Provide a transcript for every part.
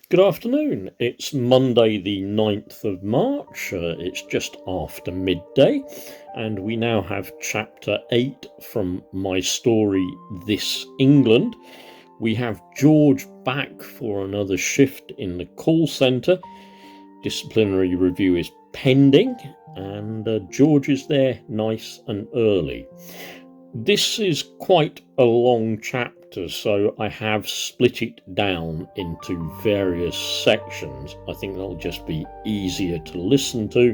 Good afternoon. It's Monday, the 9th of March. It's just after midday, and we now have chapter 8 from my story, This England. We have George back for another shift in the call centre. Disciplinary review is pending, and George is there nice and early. This is quite a long chapter, so I have split it down into various sections. I think they'll just be easier to listen to,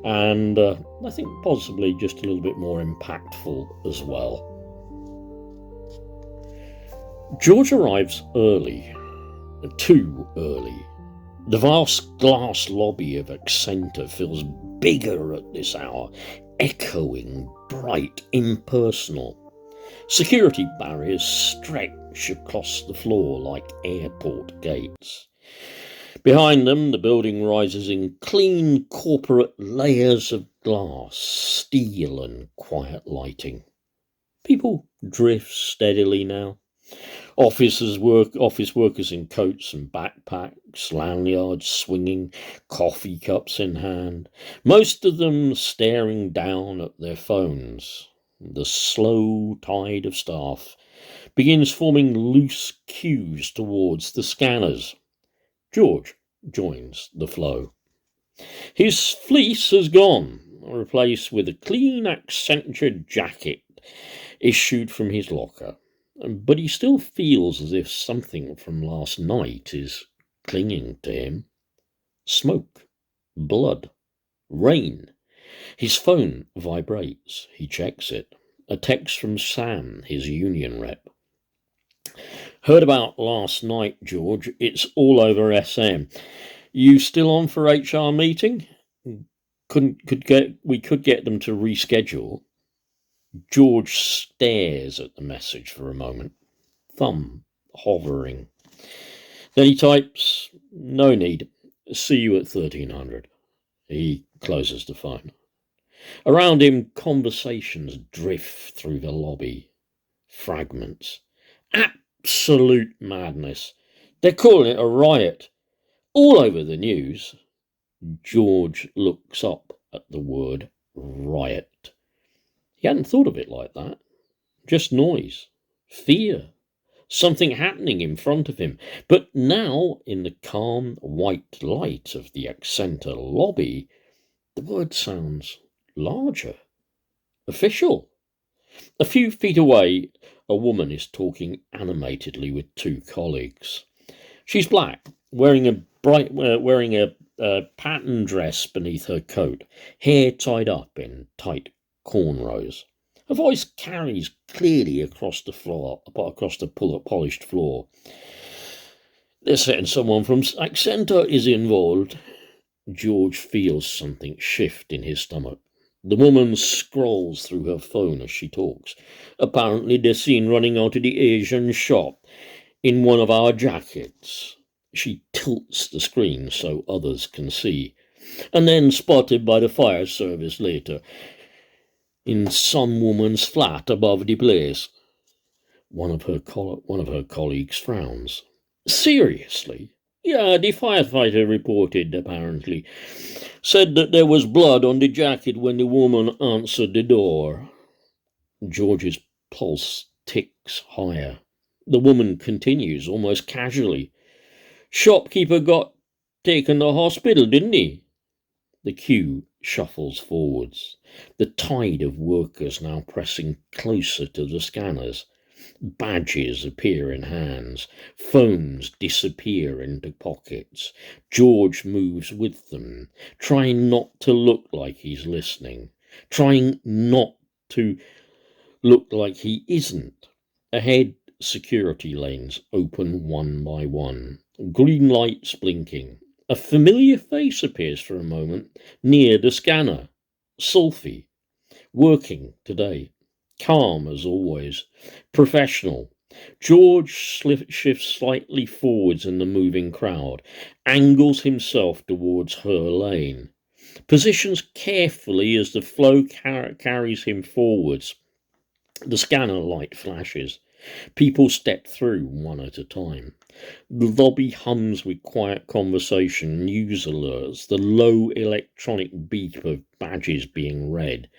and I think possibly just a little bit more impactful as well. George arrives early, too early. The vast glass lobby of Accenture feels bigger at this hour, echoing, bright, impersonal. Security barriers stretch across the floor like airport gates. Behind them, the building rises in clean corporate layers of glass, steel and quiet lighting. People drift steadily now. Office workers in coats and backpacks, lanyards swinging, coffee cups in hand, most of them staring down at their phones. The slow tide of staff begins forming loose queues towards the scanners. George joins the flow. His fleece has gone, replaced with a clean accentured jacket issued from his locker. But he still feels as if something from last night is clinging to him. Smoke, blood, rain. His phone vibrates. He checks it. A text from Sam, his union rep. Heard about last night, George. It's all over SM. You still on for HR meeting? We could get them to reschedule. George stares at the message for a moment, thumb hovering. Then he types, "No need. See you at 1300. He closes the phone. Around him, conversations drift through the lobby. Fragments. Absolute madness. They're calling it a riot. All over the news. George looks up at the word riot. He hadn't thought of it like that. Just noise. Fear. Something happening in front of him. But now, in the calm white light of the Accenture lobby, the word sounds larger. Official. A few feet away, a woman is talking animatedly with two colleagues. She's black, wearing a patterned dress beneath her coat, hair tied up in tight cornrows. Her voice carries clearly across the polished floor. They're saying someone from Accenture is involved. George feels something shift in his stomach. The woman scrolls through her phone as she talks. Apparently they're seen running out of the Asian shop in one of our jackets. She tilts the screen so others can see. And then spotted by the fire service later in some woman's flat above the place. One of her colleagues frowns. Seriously? Yeah, the firefighter reported, apparently. Said that there was blood on the jacket when the woman answered the door. George's pulse ticks higher. The woman continues, almost casually. Shopkeeper got taken to hospital, didn't he? The queue shuffles forwards, the tide of workers now pressing closer to the scanners. Badges appear in hands, phones disappear into pockets. George moves with them, trying not to look like he's listening, trying not to look like he isn't. Ahead, security lanes open one by one, green lights blinking. A familiar face appears for a moment near the scanner. Sulphie, working today. Calm as always. Professional. George shifts slightly forwards in the moving crowd, angles himself towards her lane, positions carefully as the flow carries him forwards. The scanner light flashes. People step through one at a time. The lobby hums with quiet conversation, news alerts, the low electronic beep of badges being read.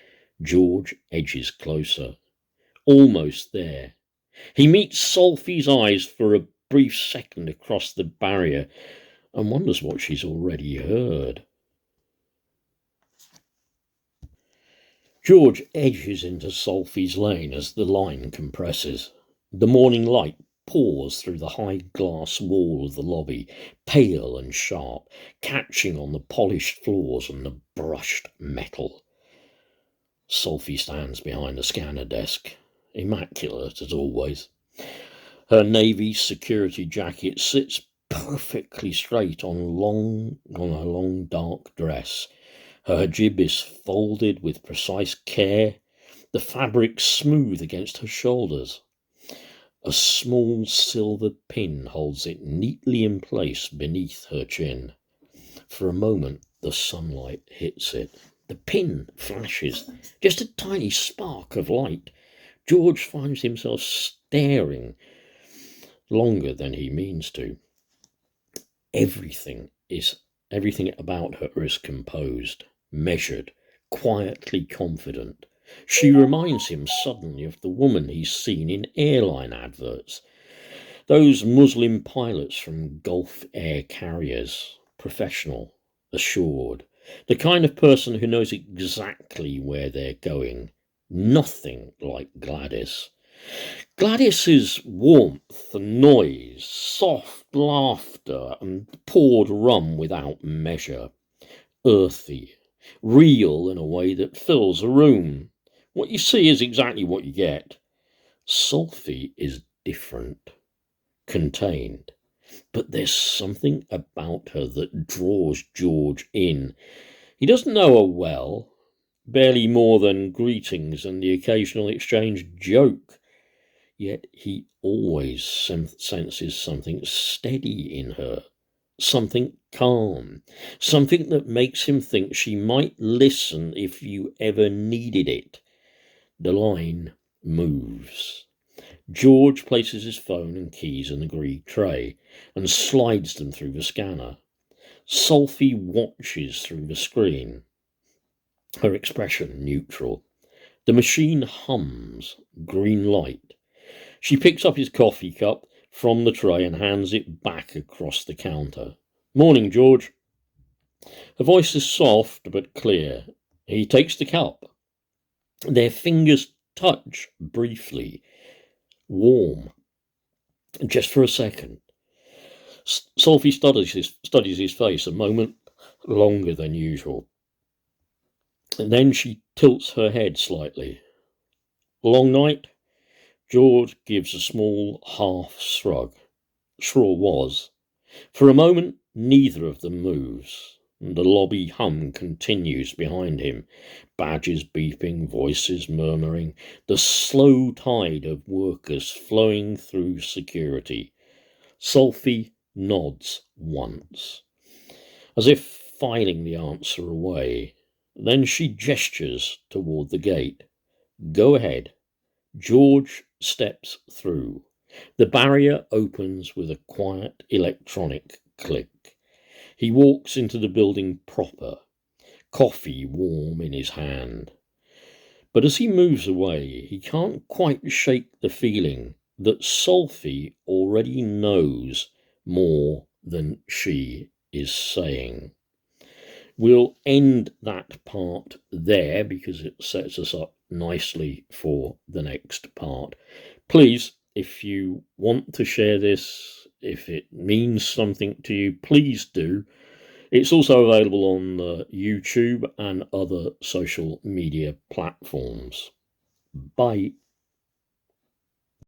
George edges closer. Almost there. He meets Sophie's eyes for a brief second across the barrier and wonders what she's already heard. George edges into Sophie's lane as the line compresses. The morning light pours through the high glass wall of the lobby, pale and sharp, catching on the polished floors and the brushed metal. Sophie stands behind the scanner desk, immaculate as always. Her navy security jacket sits perfectly straight on a long dark dress. Her hijab is folded with precise care, the fabric smooth against her shoulders. A small silver pin holds it neatly in place beneath her chin. For a moment, the sunlight hits it. The pin flashes, just a tiny spark of light. George finds himself staring longer than he means to. Everything about her is composed, measured, quietly confident. She reminds him suddenly of the woman he's seen in airline adverts. Those Muslim pilots from Gulf air carriers, professional, assured, the kind of person who knows exactly where they're going. Nothing like Gladys. Gladys's warmth and noise, soft laughter and poured rum without measure. Earthy, real in a way that fills a room. What you see is exactly what you get. Sophie is different, contained, but there's something about her that draws George in. He doesn't know her well, barely more than greetings and the occasional exchange joke. Yet he always senses something steady in her, something calm, something that makes him think she might listen if you ever needed it. The line moves. George places his phone and keys in the green tray and slides them through the scanner. Sophie watches through the screen, her expression neutral. The machine hums, green light. She picks up his coffee cup from the tray and hands it back across the counter. Morning, George. Her voice is soft but clear. He takes the cup. Their fingers touch briefly, warm, just for a second. Sophie studies his face a moment longer than usual. And then she tilts her head slightly. Long night? George gives a small half shrug. Sure was. For a moment, neither of them moves. The lobby hum continues behind him, badges beeping, voices murmuring, the slow tide of workers flowing through security. Sophie nods once, as if filing the answer away. Then she gestures toward the gate. Go ahead. George steps through. The barrier opens with a quiet electronic click. He walks into the building proper, coffee warm in his hand. But as he moves away, he can't quite shake the feeling that Sophie already knows more than she is saying. We'll end that part there because it sets us up nicely for the next part. Please, if you want to share this, if it means something to you, please do. It's also available on YouTube and other social media platforms. Bye.